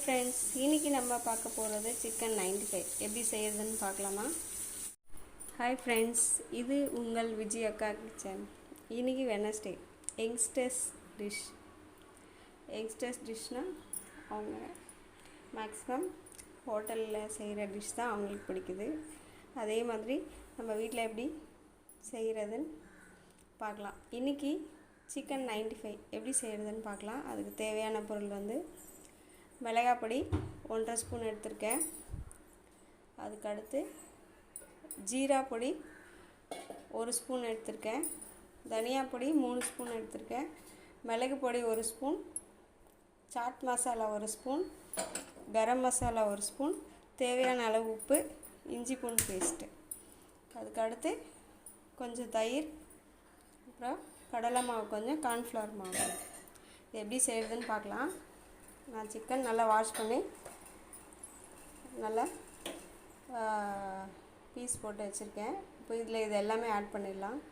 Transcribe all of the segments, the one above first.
Friends, இன்றைக்கி நம்ம பார்க்க போகிறது சிக்கன் 95 எப்படி செய்யறதுன்னு பார்க்கலாமா? ஹாய் ஃப்ரெண்ட்ஸ், இது உங்கள் விஜய் அக்கா கிச்சன். இன்றைக்கி வெனஸ்டே யங்ஸ்டர்ஸ் டிஷ்னால் அவங்க மேக்ஸிமம் ஹோட்டலில் செய்கிற டிஷ் தான் அவங்களுக்கு பிடிக்குது. அதே மாதிரி நம்ம வீட்டில் எப்படி செய்கிறதுன்னு பார்க்கலாம். இன்றைக்கி சிக்கன் 95 எப்படி செய்கிறதுன்னு பார்க்கலாம். அதுக்கு தேவையான பொருள் வந்து மிளகாய் பொடி 1.5 ஸ்பூன் எடுத்திருக்கேன். அதுக்கடுத்து ஜீரா பொடி 1 ஸ்பூன் எடுத்திருக்கேன். தனியா பொடி 3 ஸ்பூன் எடுத்திருக்கேன். மிளகு பொடி 1 spoon, chat masala 1 spoon, garam masala 1 spoon, தேவையான அளவு உப்பு, இஞ்சி பூண்டு பேஸ்ட்டு. அதுக்கடுத்து கொஞ்சம் தயிர், அப்புறம் கடலை மாவு கொஞ்சம், கார்ன்ஃப்ளவர் மாவு. இது எப்படி செய்கிறதுன்னு பார்க்கலாம். நான் சிக்கன் நல்லா வாஷ் பண்ணி நல்லா பீஸ் போட்டு வச்சுருக்கேன். இப்போ இதில் இது எல்லாமே ஆட் பண்ணிடலாம்.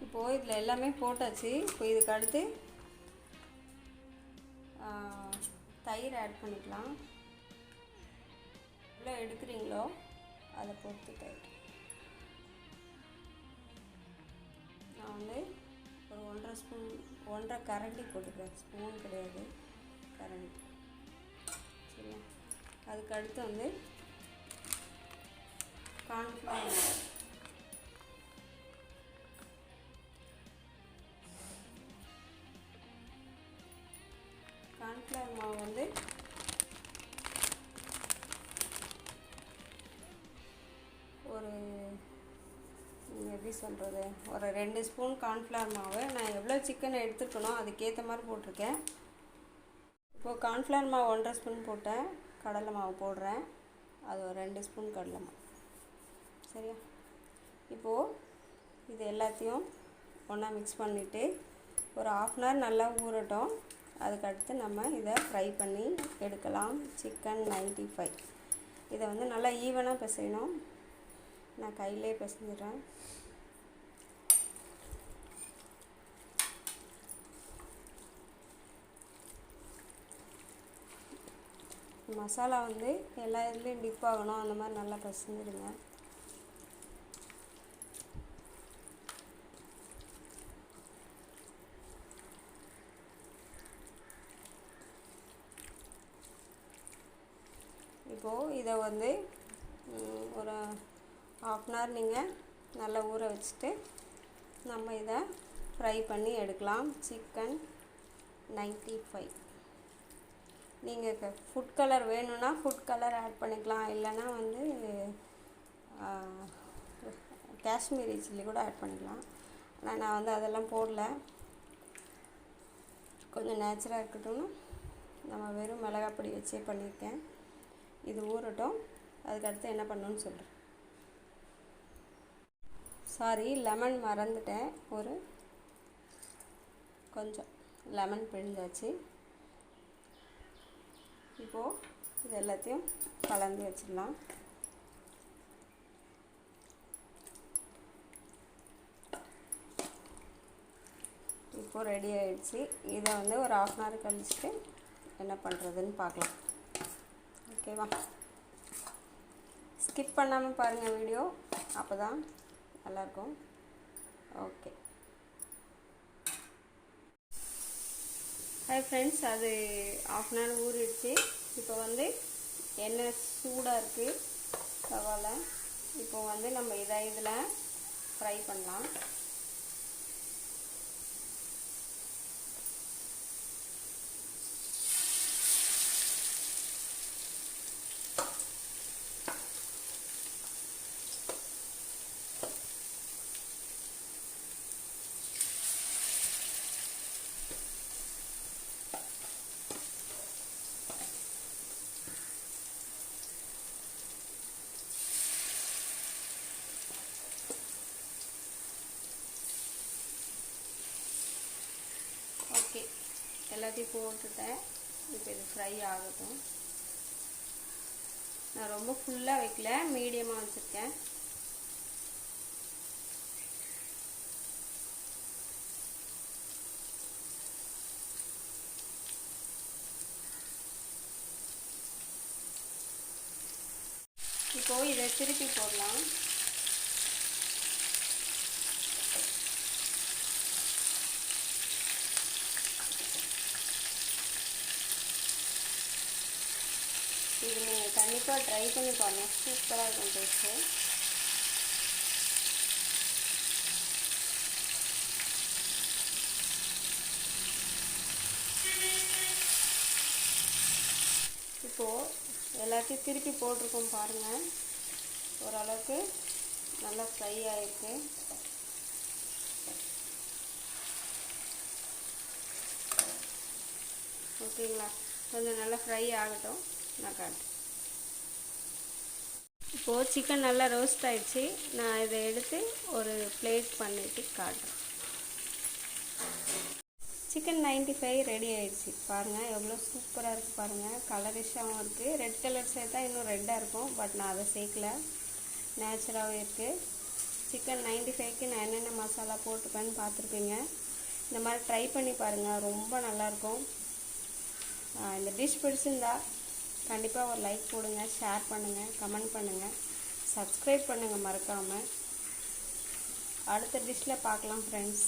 இப்போது இதில் எல்லாமே போட்டாச்சு. இப்போ இதுக்கு அடுத்து தயிர் ஆட் பண்ணிக்கலாம். எவ்வளோ எடுக்கிறீங்களோ அதை பொறுத்து தயிர். நான் வந்து ஒரு 1.5 ஸ்பூன், 1.5 கரண்டி போட்டுக்கிறேன். ஸ்பூன் கிடையாது, கரண்டி. சரியா? அதுக்கு அடுத்து வந்து கார்ன்ஃப்ளவர் மாவு. கார்ன்ஃப்ளவர் மாவு வந்து ஒரு எப்படி சொல்கிறது, ஒரு 2 ஸ்பூன் கார்ன்ஃப்ளவர் மாவு. நான் எவ்வளோ சிக்கன் எடுத்துக்கணும் அதுக்கேற்ற மாதிரி போட்டிருக்கேன். இப்போது கார்ன்ஃப்ளவர் மாவு 1.5 ஸ்பூன் போட்டேன். கடலை மாவு போடுறேன், அது ஒரு 2 ஸ்பூன் கடலை மாவு. சரியா? இப்போது இது எல்லாத்தையும் ஒன்றா மிக்ஸ் பண்ணிவிட்டு ஒரு 1/2 அன் ஹவர் நல்லா ஊறட்டும். அதுக்கடுத்து நம்ம இதை ஃப்ரை பண்ணி எடுக்கலாம். சிக்கன் 95 இதை வந்து நல்லா ஈவனாக பிசையணும். நான் கையிலே பிசைஞ்சிடுறேன். மசாலா வந்து எல்லா இதுலேயும் டிப் ஆகணும், அந்த மாதிரி நல்லா பிசைஞ்சிடுங்க. இப்போது இதை வந்து ஒரு 1/2 அன் ஹவர் நீங்கள் நல்லா ஊற வச்சுட்டு நம்ம இதை ஃப்ரை பண்ணி எடுக்கலாம். சிக்கன் 95 நீங்கள் ஃபுட் கலர் வேணும்னா ஃபுட் கலர் ஆட் பண்ணிக்கலாம், இல்லைன்னா வந்து காஷ்மீரி சில்லி கூட ஆட் பண்ணிக்கலாம். ஆனால் நான் வந்து அதெல்லாம் போடல. கொஞ்சம் நேச்சுரலாக இருக்கட்டும்னு நம்ம வெறும் மிளகாய் பொடி வச்சே பண்ணியிருக்கேன். இது ஊறட்டும். அதுக்கடுத்து என்ன பண்ணணும்னு சொல்கிறேன். சாரி, லெமன் மறந்துட்டேன். ஒரு கொஞ்சம் லெமன் பிழிஞ்சாச்சு. இப்போது இது எல்லாத்தையும் கலந்து வச்சிடலாம். இப்போது ரெடி ஆகிடுச்சு. இதை வந்து ஒரு 1/2 அன் ஹவர் கழிச்சுட்டு என்ன பண்ணுறதுன்னு பார்க்கலாம். ஓகேவா? ஸ்கிப் பண்ணாமல் பாருங்கள் வீடியோ, அப்போ தான் நல்லாயிருக்கும். ஓகே. ஹாய் ஃப்ரெண்ட்ஸ், அது 1/2 அன் ஹவர் ஊறிடுச்சு. இப்போ வந்து எண்ணெய் சூடாக இருக்குது தவாவில். இப்போ வந்து நம்ம இதில் ஃப்ரை பண்ணலாம். ஓகே, எல்லாத்தையும் போட்டுட்டேன். இப்போ இது ஃப்ரை ஆகட்டும். நான் ரொம்ப ஃபுல்லாக வைக்கல, மீடியமாக வச்சுருக்கேன். இப்போது இதை திருப்பி போடலாம். இது நீங்கள் கண்டிப்பாக ட்ரை பண்ணி பாருங்கள், சூப்பராக இருக்கும் டேஸ்ட்டு. இப்போது எல்லாத்தையும் திருப்பி போட்டிருக்கோம் பாருங்கள், ஓரளவுக்கு நல்லா ஃப்ரை ஆகிருக்கு. ஓகேங்களா, கொஞ்சம் நல்லா ஃப்ரை ஆகட்டும், நான் காட்டுறேன். இப்போது சிக்கன் நல்லா ரோஸ்ட் ஆகிடுச்சு. நான் இதை எடுத்து ஒரு பிளேட் பண்ணிட்டு காட்டுறேன். சிக்கன் 95 ரெடி ஆகிடுச்சு. பாருங்கள் எவ்வளோ சூப்பராக இருக்குது பாருங்கள், கலரிஷாகவும் இருக்குது. ரெட் கலர் சேர்த்தா இன்னும் ரெட்டாக இருக்கும், பட் நான் அதை சேர்க்கல, நேச்சுராகவே இருக்குது. சிக்கன் 95க்கு நான் என்னென்ன மசாலா போட்டுப்பேன்னு பார்த்துருப்பீங்க. இந்த மாதிரி ட்ரை பண்ணி பாருங்கள், ரொம்ப நல்லாயிருக்கும். இந்த டிஷ் பிடிச்சிருந்தா கண்டிப்பாக ஒரு லைக் போடுங்க, ஷேர் பண்ணுங்கள், கமெண்ட் பண்ணுங்கள், சப்ஸ்கிரைப் பண்ணுங்கள் மறக்காமல். அடுத்த டிஷ்ஷில் பார்க்கலாம் ஃப்ரெண்ட்ஸ்.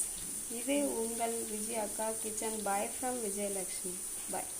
இது உங்கள் விஜய் அக்கா kitchen. Bye from Vijayalakshmi. Bye.